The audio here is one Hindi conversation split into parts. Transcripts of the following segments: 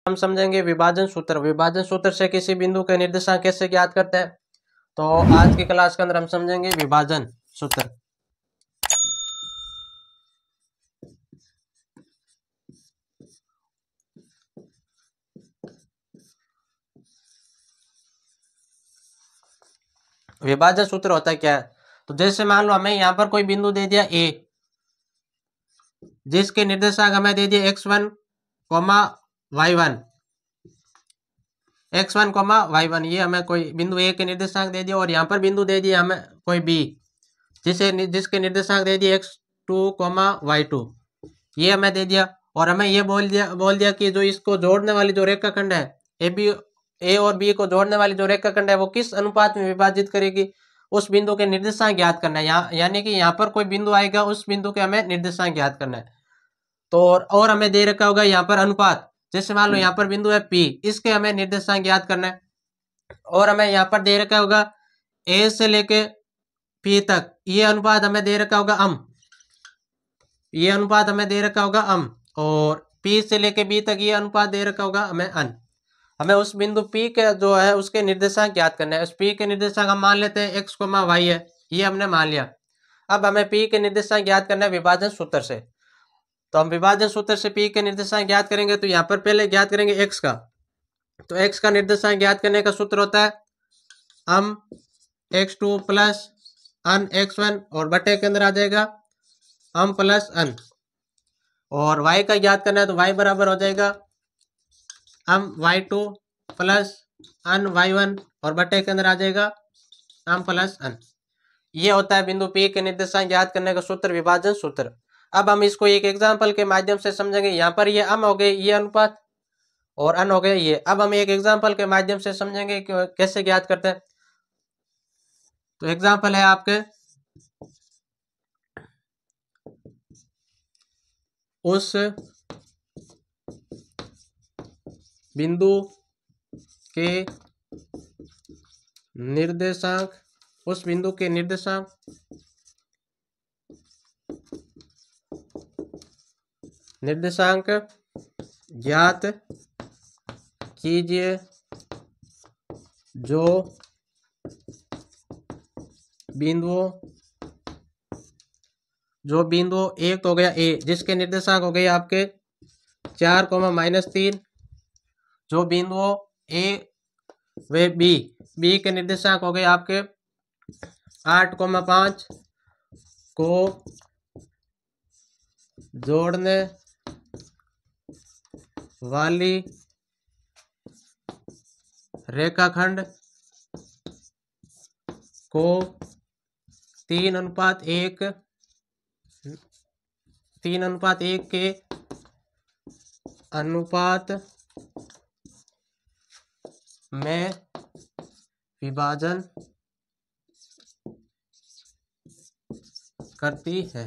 हम समझेंगे विभाजन सूत्र। विभाजन सूत्र से किसी बिंदु के निर्देशांक कैसे ज्ञात करते हैं, तो आज की क्लास के अंदर हम समझेंगे विभाजन सूत्र। विभाजन सूत्र होता है क्या है, तो जैसे मान लो हमें यहाँ पर कोई बिंदु दे दिया ए, जिसके निर्देशांक हमें दे दिए x1, y1, x1, y1, ये हमें कोई बिंदु ए के निर्देशांक दे दिया, और यहाँ पर बिंदु दे दिया हमें कोई बी जिसके निर्देशांक दे दिए x2, y2, ये हमें दे दिया। और हमें ये बोल दिया कि जो इसको जोड़ने वाली जो रेखाखंड है ए और बी को जोड़ने वाली जो रेखाखंड है वो किस अनुपात में विभाजित करेगी, उस बिंदु के निर्देशांक ज्ञात करना है। यानी कि यहाँ पर कोई बिंदु आएगा, उस बिंदु के हमें निर्देशांक ज्ञात करना है। तो और हमें दे रखा होगा यहाँ पर अनुपात, जैसे मान लो यहाँ पर बिंदु है पी, इसके हमें निर्देशांक ज्ञात करना है। और हमें यहाँ पर दे रखा होगा ए से लेके पी तक, ये अनुपात हमें दे रखा होगा ये अनुपात हमें दे रखा होगा और पी से लेके बी तक ये अनुपात दे रखा होगा हमें हमें उस बिंदु पी के जो है उसके निर्देशांक ज्ञात करना है। उस पी के निर्देशांक हम मान लेते हैं x, y है, ये हमने मान लिया। अब हमें पी के निर्देशांक ज्ञात करना है विभाजन सूत्र से। तो हम विभाजन सूत्र से पी के निर्देशांक ज्ञात करेंगे, तो यहाँ पर पहले ज्ञात करेंगे x का। तो x का निर्देशांक ज्ञात करने का सूत्र होता है x2 प्लस x1, और बटे के अंदर आ जाएगा प्लस और y का ज्ञात करना है, तो y बराबर हो जाएगा y2 प्लस y1, और बटे के अंदर आ जाएगा प्लस ये होता है बिंदु P के निर्देशांक ज्ञात करने का सूत्र, विभाजन सूत्र। अब हम इसको एक एग्जांपल के माध्यम से समझेंगे। यहाँ पर ये हो गए ये अनुपात और हो गए ये। अब हम एक एग्जांपल के माध्यम से समझेंगे कि कैसे ज्ञात करते हैं। तो एग्जांपल है आपके, उस बिंदु के निर्देशांक ज्ञात कीजिए जो बिंदु एक तो हो गया ए, जिसके निर्देशांक हो गए आपके 4, -3। जो बिंदु ए वे बी के निर्देशांक हो गए आपके 8, 5 को जोड़ने वाली रेखाखंड को 3:1 के अनुपात में विभाजन करती है।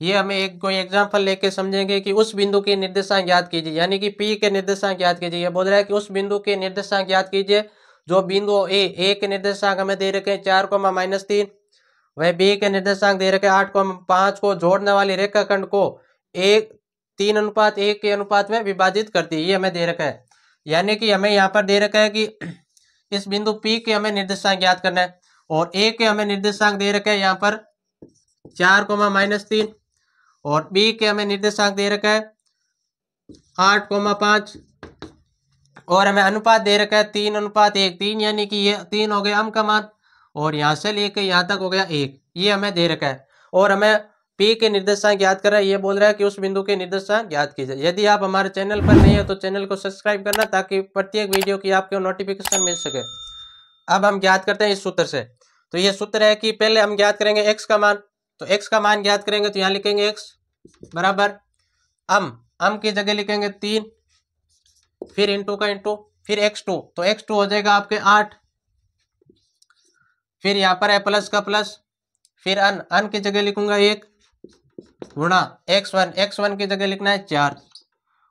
ये हमें एक कोई एग्जांपल लेके समझेंगे कि उस बिंदु के निर्देशांक ज्ञात कीजिए, यानी कि P के निर्देशांक ज्ञात कीजिए। ये बोल रहा है कि उस बिंदु के निर्देशांक ज्ञात कीजिए जो बिंदु ए के निर्देशांक हमें दे रखे 4, -3, वह बी के निर्देशांक दे रखे 8, 5 को जोड़ने वाली रेखाखंड को 3:1 के अनुपात में विभाजित करती है। ये हमें दे रखा है, यानी कि हमें यहाँ पर दे रखा है कि इस बिंदु P के हमें निर्देशांक ज्ञात करना है, और ए के हमें निर्देशांक दे रखा है यहाँ पर 4, -3, और बी के हमें निर्देशांक दे रखा है 8, 5, और हमें अनुपात दे रखा है 3:1। 3 यानी कि ये 3 हो गया का मान, और यहाँ से लेके यहाँ तक हो गया 1, ये हमें दे रखा है। और हमें P के निर्देशांक ज्ञात कर रहा है। ये बोल रहा है कि उस बिंदु के निर्देशांक ज्ञात कीजिए। यदि आप हमारे चैनल पर नहीं है तो चैनल को सब्सक्राइब करना, ताकि प्रत्येक वीडियो की आपको नोटिफिकेशन मिल सके। अब हम ज्ञात करते हैं इस सूत्र से। तो ये सूत्र है कि पहले हम ज्ञात करेंगे x का मान। तो x का मान ज्ञात करेंगे, तो यहाँ लिखेंगे x बराबर की जगह लिखेंगे 3, फिर इंटू का इंटू, फिर x2, तो x2 हो जाएगा आपके 8, फिर यहाँ पर है प्लस का प्लस, फिर अन की जगह लिखूंगा 1 गुणा x1 की जगह लिखना है 4,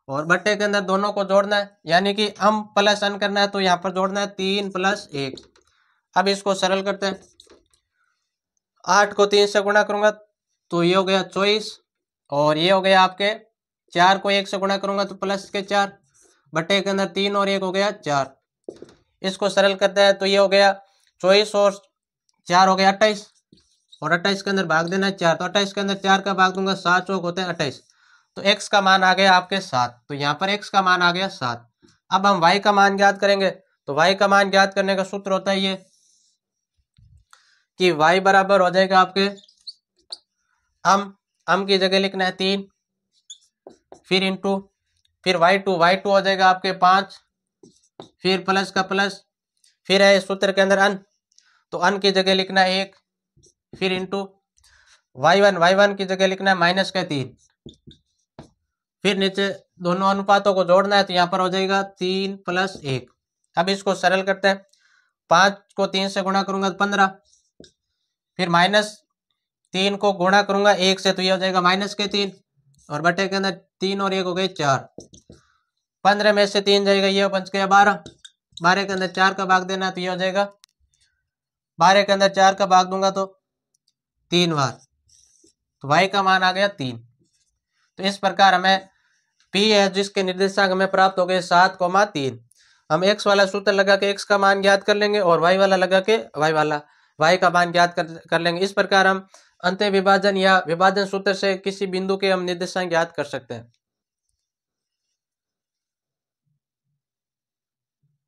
और बट्टे के अंदर दोनों को जोड़ना है, यानी कि प्लस अन करना है, तो यहाँ पर जोड़ना है 3 + 1। अब इसको सरल करते हैं। 8 को 3 से गुणा करूंगा तो ये हो गया 24, और ये हो गया आपके 4 को 1 से गुणा करूंगा तो प्लस के 4, बटे के अंदर 3 और 1 हो गया 4। इसको सरल करते हैं तो ये हो गया 24 और 4 हो गया 28, और 28 के अंदर भाग देना है 4, तो 28 के अंदर 4 का भाग दूंगा, 7 चौक होते हैं 28, तो x का मान आ गया आपके 7। तो यहाँ पर x का मान आ गया 7। अब हम y का मान ज्ञात करेंगे, तो y का मान ज्ञात करने का सूत्र होता है ये कि y बराबर हो जाएगा आपके हम की जगह लिखना है 3, फिर इंटू, फिर y2 हो जाएगा आपके 5, फिर प्लस का प्लस, फिर है सूत्र के अंदर अन, तो अन की जगह लिखना है 1, फिर इंटू y1 की जगह लिखना है माइनस का 3, फिर नीचे दोनों अनुपातों को जोड़ना है, तो यहाँ पर हो जाएगा 3 + 1। अब इसको सरल करते हैं, 5 को 3 से गुणा करूंगा तो 15, फिर -3 को गुणा करूंगा 1 से, तो ये हो जाएगा -3, और बटे के अंदर 3 और 1 हो गए 4, 15 में से 3 जाएगा, ये बच गया 12, 12 के अंदर 4 का भाग देना, तो ये हो जाएगा 12 के अंदर 4 का भाग दूंगा तो 3 बार, तो y का मान आ गया 3। तो इस प्रकार हमें p है जिसके निर्देशांक हमें प्राप्त हो गए 7,3। हम x वाला सूत्र लगा के x का मान ज्ञात कर लेंगे और y वाला लगा के y का मान ज्ञात कर लेंगे। इस प्रकार हम अंतः विभाजन या विभाजन सूत्र से किसी बिंदु के हम निर्देशांक ज्ञात कर सकते हैं।